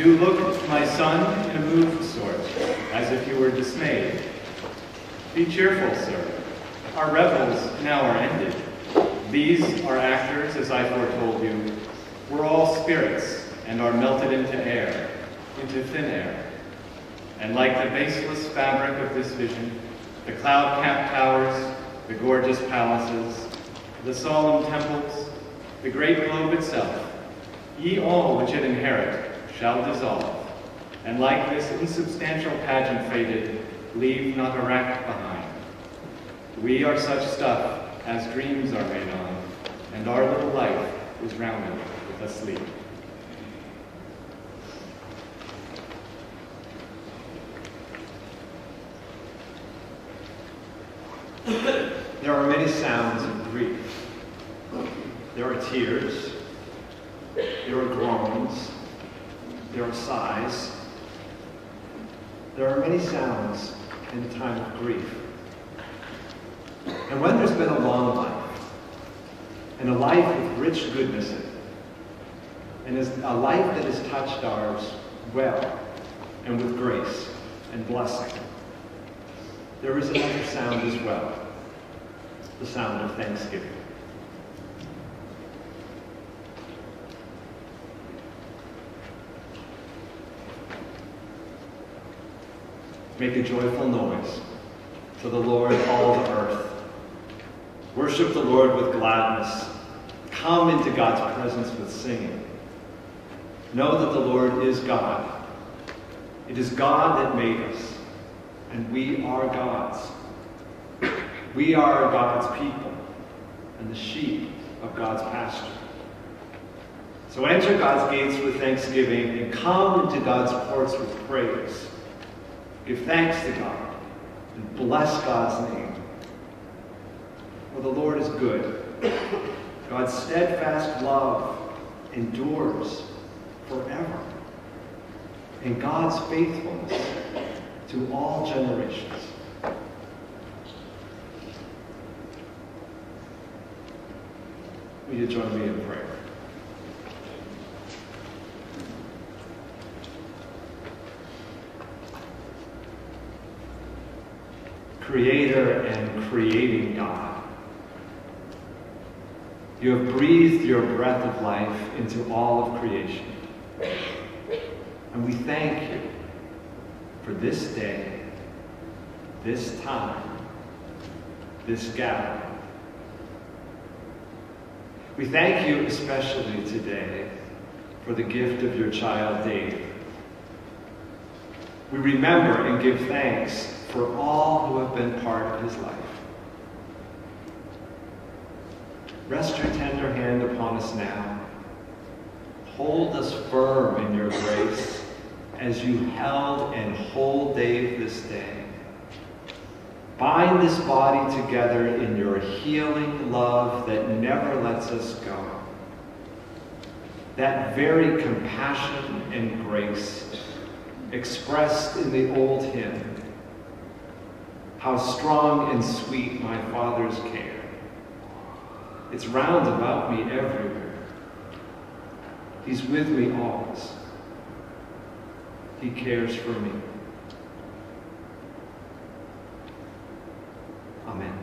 do look, my son, in a moved sort, as if you were dismayed. Be cheerful, sir. Our revels now are ended. These are actors, as I foretold you. We're all spirits, and are melted into air, into thin air. And like the baseless fabric of this vision, the cloud-capped towers, the gorgeous palaces, the solemn temples, the great globe itself, ye all which it inherit shall dissolve, and like this insubstantial pageant faded, leave not a rack behind. We are such stuff as dreams are made on, and our little life is rounded with a sleep. There are many sounds of grief. There are tears, there are groans, there are sighs. There are many sounds in a time of grief. And when there's been a long life, and a life with rich goodness in it, and a life that has touched ours well and with grace and blessing, there is another sound as well, the sound of thanksgiving. Make a joyful noise to the Lord, all the earth. Worship the Lord with gladness. Come into God's presence with singing. Know that the Lord is God. It is God that made us, and we are God's. We are God's people and the sheep of God's pasture. So enter God's gates with thanksgiving and come into God's courts with praise. Give thanks to God and bless God's name. For the Lord is good. God's steadfast love endures forever. And God's faithfulness to all generations. Will you join me in prayer? Creator and creating God, you have breathed your breath of life into all of creation. And we thank you for this day, this time, this gathering. We thank you especially today for the gift of your child, Dave. We remember and give thanks for all who have been part of his life. Rest your tender hand upon us now. Hold us firm in your grace as you held and hold Dave this day. Bind this body together in your healing love that never lets us go. That very compassion and grace expressed in the old hymn, how strong and sweet my Father's care. It's round about me everywhere. He's with me always. He cares for me. Amen.